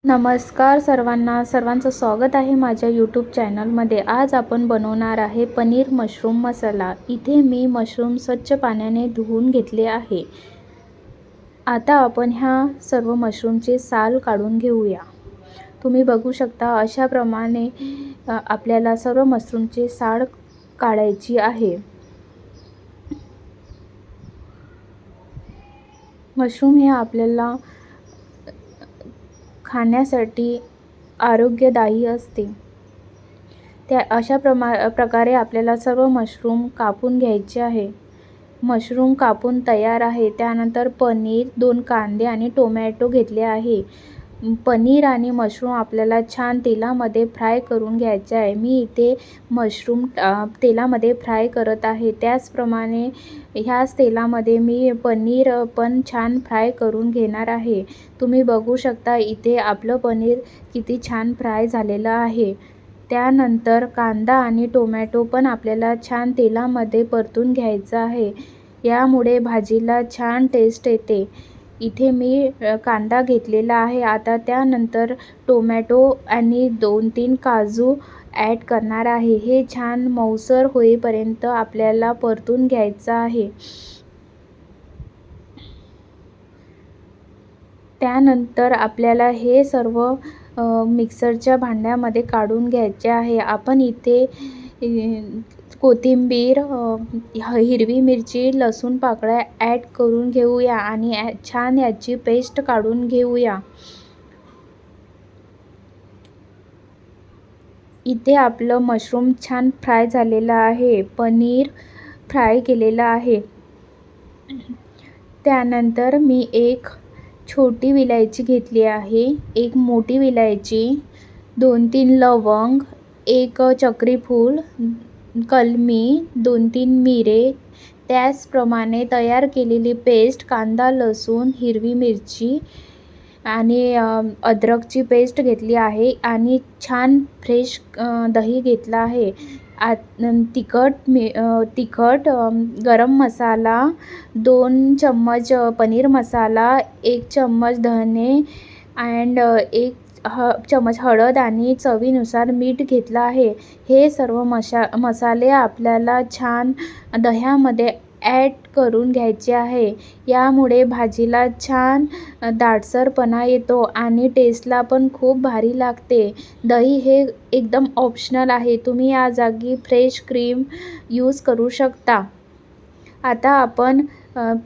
नमस्कार सर्वांचं स्वागत आहे माझ्या यूट्यूब चॅनलमध्ये। आज आपण बनवणार आहे पनीर मशरूम मसाला। इथे मी मशरूम स्वच्छ पाण्याने धुवून घेतले आहे। आता आपण ह्या सर्व मशरूमचे साल काढून घेऊया। तुम्ही बघू शकता अशा प्रमाणे आपल्याला सर्व मशरूमचे साल काढायची आहे। मशरूम हे आपल्याला खाण्यासाठी आरोग्यदायी असते। त्या अशा प्रकारे आपल्याला सर्व मशरूम कापून घ्यायचे आहे। मशरूम कापून तयार आहे। त्यानंतर पनीर, 2 कांदे आणि टोमॅटो घेतले आहे। पनीर आणि मशरूम आपल्याला छान तेलामध्ये फ्राय करून घ्यायचे आहे। मी इथे मशरूम तेलामध्ये फ्राय करत आहे। त्याचप्रमाणे ह्याच तेलामध्ये मी पनीर पण छान फ्राय करून घेणार आहे। तुम्ही बघू शकता इथे आपलं पनीर किती छान फ्राय झालेलं आहे। त्यानंतर कांदा आणि टोमॅटो पण आपल्याला छान तेलामध्ये परतून घ्यायचं आहे। यामुळे भाजीला छान टेस्ट येते। इथे मी कांदा घेतलेला आहे। आता त्यानंतर टोमॅटो आणि 2-3 काजू ॲड करणार आहे। हे छान मऊसर होईपर्यंत आपल्याला परतून घ्यायचं आहे। त्यानंतर आपल्याला हे सर्व मिक्सरच्या भांड्यामध्ये काढून घ्यायचे आहे। आपण इथे कोथिंबीर, हिरवी मिरची, लसूण पाकळ्या ॲड करून घेऊया आणि छान याची पेस्ट काढून घेऊया। इथे आपलं मशरूम छान फ्राय झालेलं आहे। पनीर फ्राय केलेलं आहे। त्यानंतर मी एक छोटी विलायची घेतली आहे, एक मोठी विलायची, 2-3 लवंग, एक चक्री फूल, कलमी, 2-3 मिरे, त्याचप्रमाणे तयार केलेली पेस्ट, कांदा, लसूण, हिरवी मिरची आणि अद्रकची पेस्ट घेतली आहे आणि छान फ्रेश दही घेतला आहे। तिखट, गरम मसाला, 2 चम्मच पनीर मसाला, 1 चम्मच धने अँड 1 चम्मच हळद आणि चवीनुसार मीठ घेतलं आहे। हे सर्व मसाले आपल्याला छान दह्यामध्ये ॲड करून घ्यायचे आहे। यामुळे भाजीला छान दाटसरपणा येतो आणि टेस्टला पण खूप भारी लागते। दही हे एकदम ऑप्शनल आहे। तुम्ही या जागी फ्रेश क्रीम यूज करू शकता। आता आपण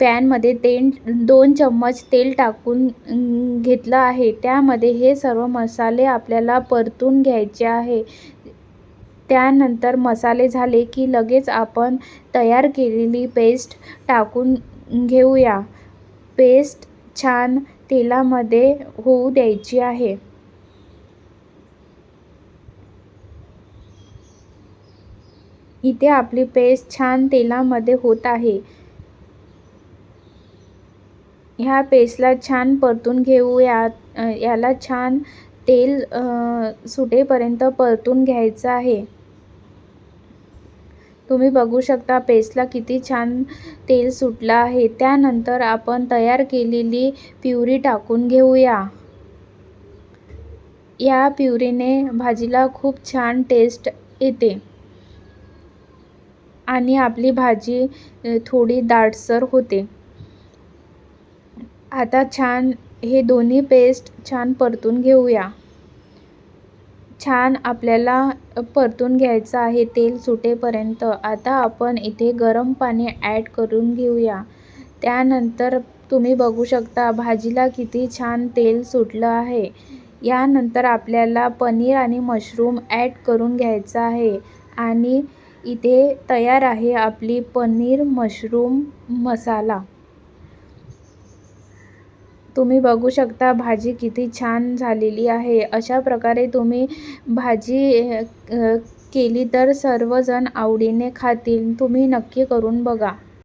पॅनमध्ये 2 चम्मच तेल टाकून घेतलं आहे। त्यामध्ये हे सर्व मसाले आपल्याला परतून घ्यायचे आहे। त्यानंतर मसाले झाले की लगेच आपण तयार केलेली पेस्ट टाकून घेऊया। पेस्ट छान तेलामध्ये होऊ द्यायची आहे। इथे आपली पेस्ट छान तेलामध्ये होत आहे। ह्या पेस्टला छान परतून घेऊया। याला छान तेल सुटेपर्यंत परतून घ्यायचं आहे। तुम्ही बघू शकता पेस्टला किती छान तेल सुटलं आहे। त्यानंतर आपण तयार केलेली प्युरी टाकून घेऊया। या प्युरीने भाजीला खूप छान टेस्ट येते आणि आपली भाजी थोडी दाटसर होते। आता छान हे दोन्ही पेस्ट छान परतून घेऊया। छान आपल्याला परतून घ्यायचं आहे तेल सुटेपर्यंत। आता आपण इथे गरम पाणी ॲड करून घेऊया। त्यानंतर तुम्ही बघू शकता भाजीला किती छान तेल सुटलं आहे। यानंतर आपल्याला पनीर आणि मशरूम ॲड करून घ्यायचं आहे आणि इथे तयार आहे आपली पनीर मशरूम मसाला। तुम्ही बघू शकता भाजी किती छान झालेली आहे। अशा प्रकारे तुम्ही भाजी केली तर सर्वजण आवडीने खातील। तुम्ही नक्की करून बघा।